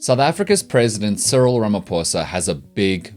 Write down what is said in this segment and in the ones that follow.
South Africa's president Cyril Ramaphosa has a big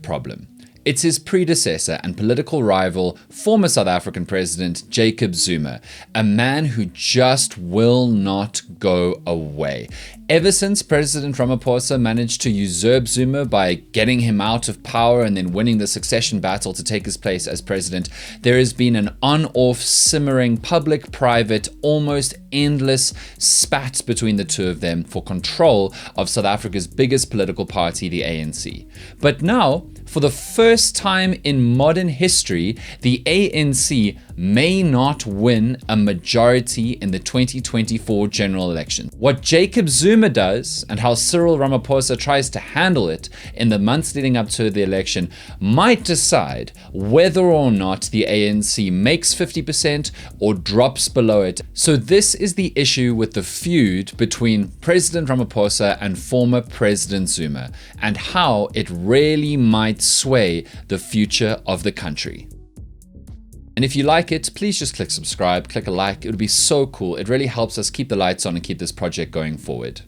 problem. It's his predecessor and political rival, former South African President Jacob Zuma, a man who just will not go away. Ever since President Ramaphosa managed to usurp Zuma by getting him out of power and then winning the succession battle to take his place as president, there has been an on-off, simmering, public-private, almost endless spat between the two of them for control of South Africa's biggest political party, the ANC. But now, for the first time in modern history, the ANC may not win a majority in the 2024 general election. What Jacob Zuma does and how Cyril Ramaphosa tries to handle it in the months leading up to the election might decide whether or not the ANC makes 50% or drops below it. So this is the issue with the feud between President Ramaphosa and former President Zuma, and how it really might sway the future of the country. And if you like it, please just click subscribe, click a like. It would be so cool. It really helps us keep the lights on and keep this project going forward.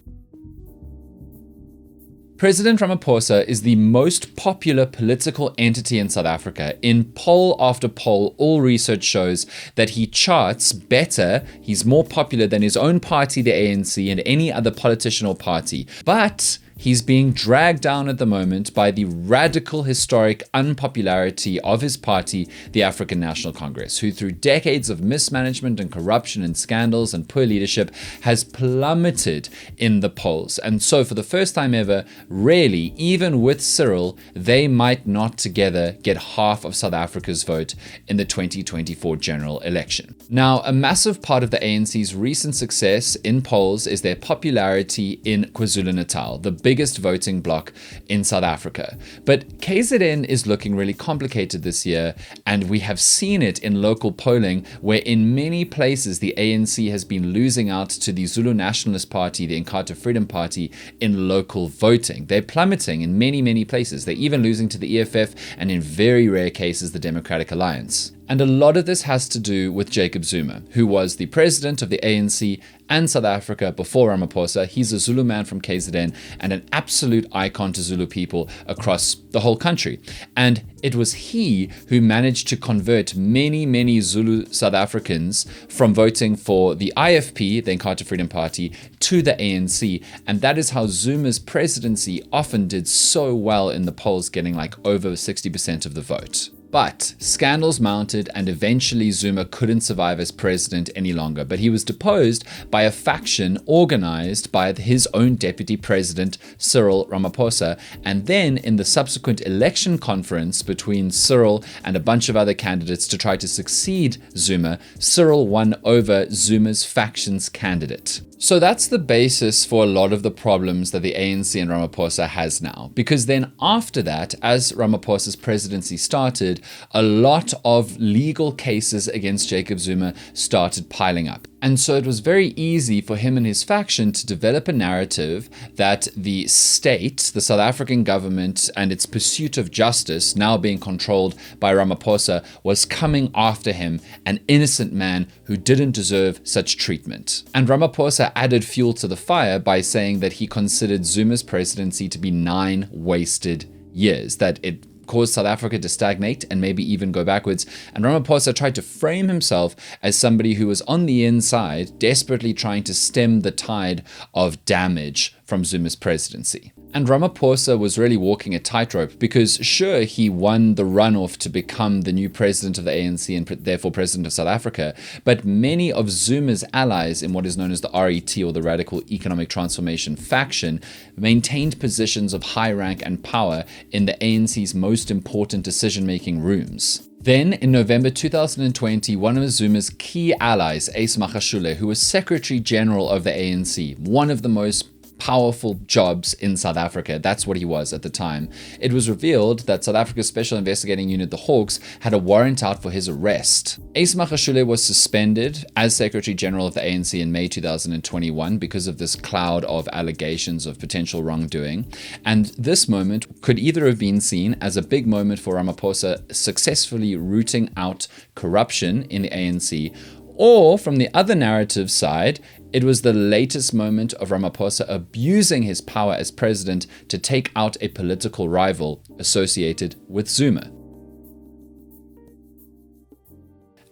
President Ramaphosa is the most popular political entity in South Africa. In poll after poll, all research shows that he charts better, he's more popular than his own party, the ANC, and any other politician or party. But he's being dragged down at the moment by the radical historic unpopularity of his party, the African National Congress, who through decades of mismanagement and corruption and scandals and poor leadership has plummeted in the polls. And so for the first time ever, really, even with Cyril, they might not together get half of South Africa's vote in the 2024 general election. Now, a massive part of the ANC's recent success in polls is their popularity in KwaZulu-Natal, the biggest voting bloc in South Africa. But KZN is looking really complicated this year, and we have seen it in local polling where in many places the ANC has been losing out to the Zulu Nationalist Party, the Inkatha Freedom Party, in local voting. They're plummeting in many places. They're even losing to the EFF and in very rare cases the Democratic Alliance. And a lot of this has to do with Jacob Zuma, who was the president of the ANC and South Africa before Ramaphosa. He's a Zulu man from KZN and an absolute icon to Zulu people across the whole country. And it was he who managed to convert many Zulu South Africans from voting for the IFP, the Inkatha Freedom Party, to the ANC. And that is how Zuma's presidency often did so well in the polls, getting like over 60% of the vote. But scandals mounted and eventually Zuma couldn't survive as president any longer, but he was deposed by a faction organized by his own deputy president, Cyril Ramaphosa. And then in the subsequent election conference between Cyril and a bunch of other candidates to try to succeed Zuma, Cyril won over Zuma's faction's candidate. So that's the basis for a lot of the problems that the ANC and Ramaphosa has now. Because then after that, as Ramaphosa's presidency started, a lot of legal cases against Jacob Zuma started piling up. And so it was very easy for him and his faction to develop a narrative that the state, the South African government, and its pursuit of justice, now being controlled by Ramaphosa, was coming after him, an innocent man who didn't deserve such treatment. And Ramaphosa added fuel to the fire by saying that he considered Zuma's presidency to be 9 wasted years, that it caused South Africa to stagnate and maybe even go backwards. And Ramaphosa tried to frame himself as somebody who was on the inside, desperately trying to stem the tide of damage from Zuma's presidency. And Ramaphosa was really walking a tightrope because sure, he won the runoff to become the new president of the ANC and therefore president of South Africa, but many of Zuma's allies in what is known as the RET, or the Radical Economic Transformation faction, maintained positions of high rank and power in the ANC's most important decision-making rooms. Then, in November 2020, one of Zuma's key allies, Ace Magashule, who was Secretary General of the ANC, one of the most powerful jobs in South Africa. That's what he was at the time. It was revealed that South Africa's Special Investigating Unit, the Hawks, had a warrant out for his arrest. Ace Magashule was suspended as Secretary General of the ANC in May 2021 because of this cloud of allegations of potential wrongdoing. And this moment could either have been seen as a big moment for Ramaphosa successfully rooting out corruption in the ANC, or from the other narrative side, It was the latest moment of Ramaphosa abusing his power as president to take out a political rival associated with Zuma.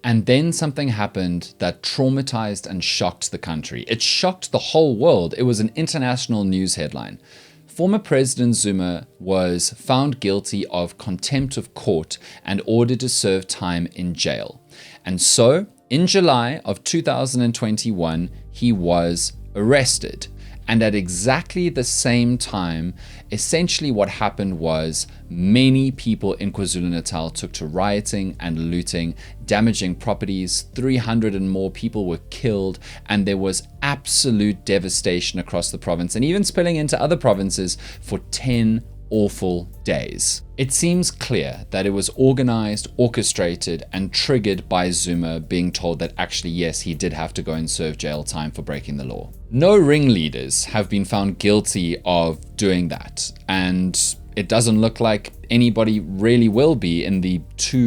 And then something happened that traumatized and shocked the country. It shocked the whole world. It was an international news headline. Former President Zuma was found guilty of contempt of court and ordered to serve time in jail. And so, in July of 2021, he was arrested. And at exactly the same time, essentially what happened was many people in KwaZulu-Natal took to rioting and looting, damaging properties. 300 and more people were killed, and there was absolute devastation across the province and even spilling into other provinces for 10 awful days. It seems clear that it was organized, orchestrated, and triggered by Zuma being told that actually, yes, he did have to go and serve jail time for breaking the law. No ringleaders have been found guilty of doing that, and it doesn't look like anybody really will be in the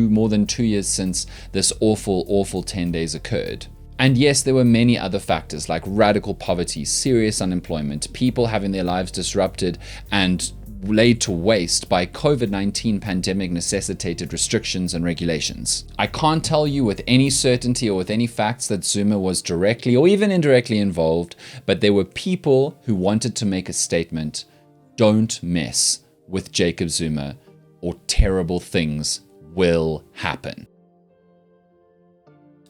more than 2 years since this awful 10 days occurred. And yes, there were many other factors like radical poverty, serious unemployment, people having their lives disrupted and laid to waste by COVID-19 pandemic necessitated restrictions and regulations. I can't tell you with any certainty or with any facts that Zuma was directly or even indirectly involved, but there were people who wanted to make a statement: don't mess with Jacob Zuma or terrible things will happen.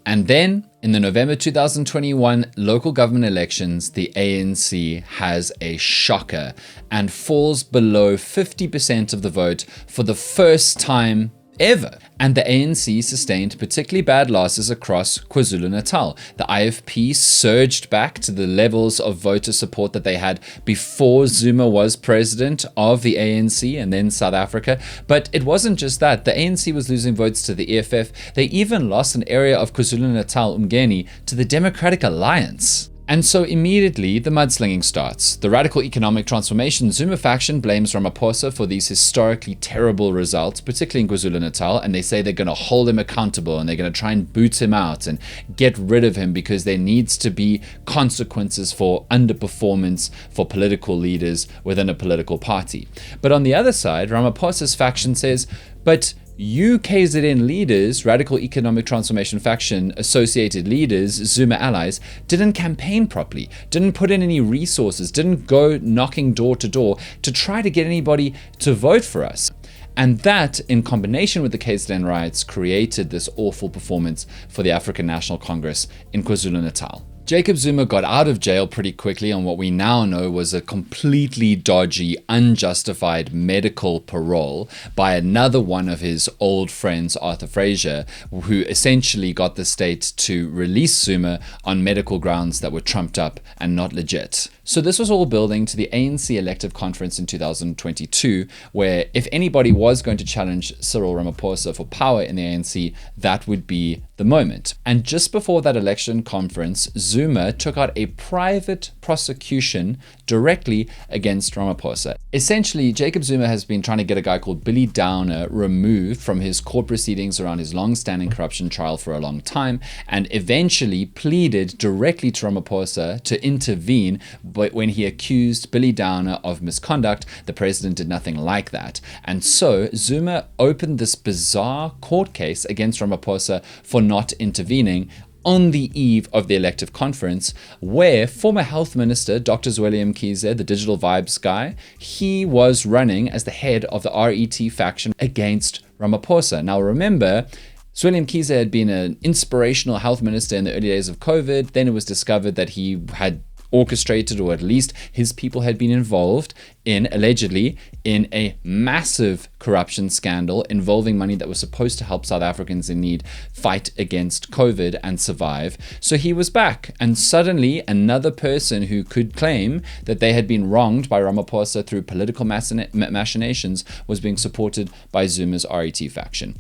And then, in the November 2021 local government elections, the ANC has a shocker and falls below 50% of the vote for the first time ever. And the ANC sustained particularly bad losses across KwaZulu-Natal. The IFP surged back to the levels of voter support that they had before Zuma was president of the ANC and then South Africa. But it wasn't just that. The ANC was losing votes to the EFF. They even lost an area of KwaZulu-Natal, Umgeni, to the Democratic Alliance. And so immediately the mudslinging starts. The radical economic transformation Zuma faction blames Ramaphosa for these historically terrible results, particularly in KwaZulu-Natal, and they say they're going to hold him accountable and they're going to try and boot him out and get rid of him because there needs to be consequences for underperformance for political leaders within a political party. But on the other side, Ramaphosa's faction says, but you KZN leaders, Radical Economic Transformation Faction associated leaders, Zuma allies, didn't campaign properly, didn't put in any resources, didn't go knocking door to door to try to get anybody to vote for us. And that, in combination with the KZN riots, created this awful performance for the African National Congress in KwaZulu-Natal. Jacob Zuma got out of jail pretty quickly on what we now know was a completely dodgy, unjustified medical parole by another one of his old friends, Arthur Fraser, who essentially got the state to release Zuma on medical grounds that were trumped up and not legit. So this was all building to the ANC elective conference in 2022, where if anybody was going to challenge Cyril Ramaphosa for power in the ANC, that would be the moment. And just before that election conference, Zuma took out a private prosecution directly against Ramaphosa. Essentially, Jacob Zuma has been trying to get a guy called Billy Downer removed from his court proceedings around his long-standing corruption trial for a long time, and eventually pleaded directly to Ramaphosa to intervene. But when he accused Billy Downer of misconduct, the president did nothing like that. And so Zuma opened this bizarre court case against Ramaphosa for not intervening on the eve of the elective conference, where former health minister Dr. Zweli Mkhize, the digital vibes guy, he was running as the head of the RET faction against Ramaphosa. Now remember, Zweli Mkhize had been an inspirational health minister in the early days of COVID. Then it was discovered that he had orchestrated, or at least his people had been involved in, allegedly, in a massive corruption scandal involving money that was supposed to help South Africans in need fight against COVID and survive. So he was back, and suddenly another person who could claim that they had been wronged by Ramaphosa through political machinations was being supported by Zuma's RET faction.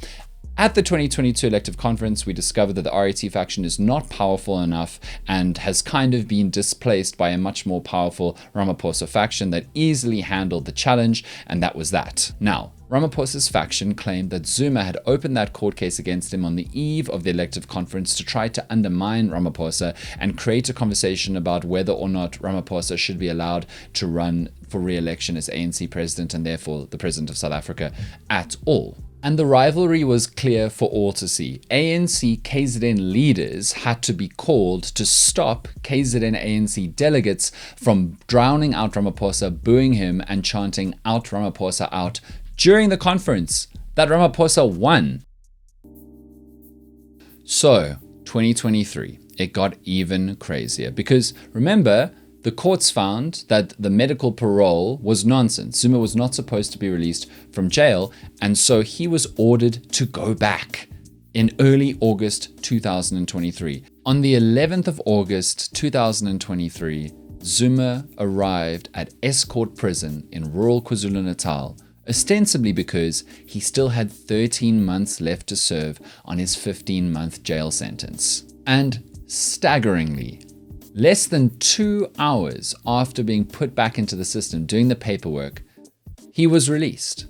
At the 2022 elective conference, we discovered that the RET faction is not powerful enough and has kind of been displaced by a much more powerful Ramaphosa faction that easily handled the challenge, and that was that. Now, Ramaphosa's faction claimed that Zuma had opened that court case against him on the eve of the elective conference to try to undermine Ramaphosa and create a conversation about whether or not Ramaphosa should be allowed to run for re-election as ANC president and therefore the president of South Africa at all. And the rivalry was clear for all to see. ANC KZN leaders had to be called to stop KZN ANC delegates from drowning out Ramaphosa, booing him, and chanting "Out Ramaphosa, out" during the conference that Ramaphosa won. So, 2023, it got even crazier because remember, the courts found that the medical parole was nonsense. Zuma was not supposed to be released from jail, and so he was ordered to go back in early August 2023. On the 11th of August 2023, Zuma arrived at Escort Prison in rural KwaZulu-Natal, ostensibly because he still had 13 months left to serve on his 15-month jail sentence. And staggeringly, less than 2 hours after being put back into the system doing the paperwork, he was released.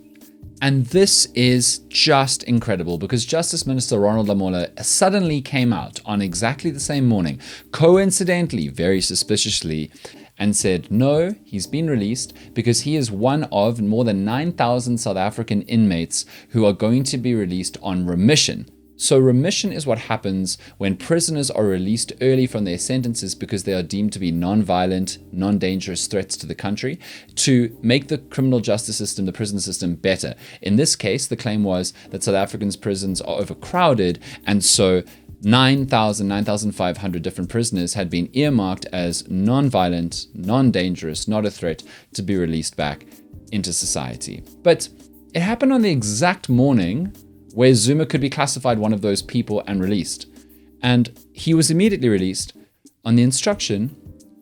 And this is just incredible because Justice Minister Ronald Lamola suddenly came out on exactly the same morning, coincidentally, very suspiciously, and said, no, he's been released because he is one of more than 9,000 South African inmates who are going to be released on remission. So remission is what happens when prisoners are released early from their sentences because they are deemed to be non-violent, non-dangerous threats to the country to make the criminal justice system, the prison system, better. In this case, the claim was that South Africans' prisons are overcrowded, and so 9,500 different prisoners had been earmarked as non-violent, non-dangerous, not a threat to be released back into society. But it happened on the exact morning where Zuma could be classified one of those people and released. And he was immediately released on the instruction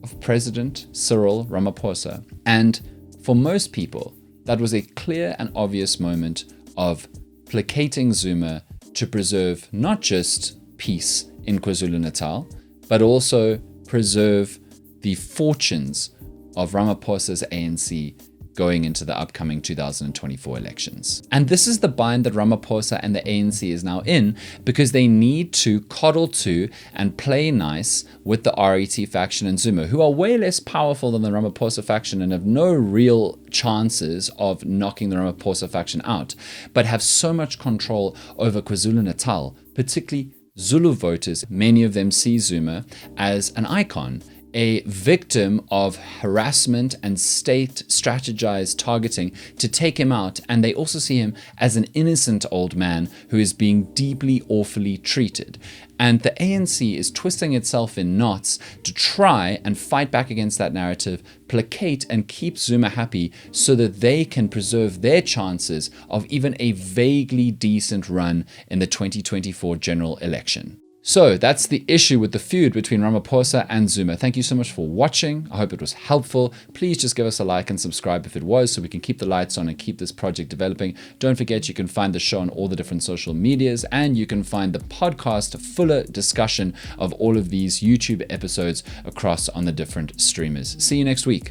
of President Cyril Ramaphosa. And for most people, that was a clear and obvious moment of placating Zuma to preserve not just peace in KwaZulu-Natal, but also preserve the fortunes of Ramaphosa's ANC going into the upcoming 2024 elections. And this is the bind that Ramaphosa and the ANC is now in because they need to coddle to and play nice with the RET faction and Zuma, who are way less powerful than the Ramaphosa faction and have no real chances of knocking the Ramaphosa faction out, but have so much control over KwaZulu-Natal, particularly Zulu voters. Many of them see Zuma as an icon, a victim of harassment and state strategized targeting to take him out, and they also see him as an innocent old man who is being deeply, awfully treated. And the ANC is twisting itself in knots to try and fight back against that narrative, placate and keep Zuma happy so that they can preserve their chances of even a vaguely decent run in the 2024 general election. So that's the issue with the feud between Ramaphosa and Zuma. Thank you so much for watching. I hope it was helpful. Please just give us a like and subscribe if it was so we can keep the lights on and keep this project developing. Don't forget you can find the show on all the different social medias, and you can find the podcast fuller discussion of all of these YouTube episodes across on the different streamers. See you next week.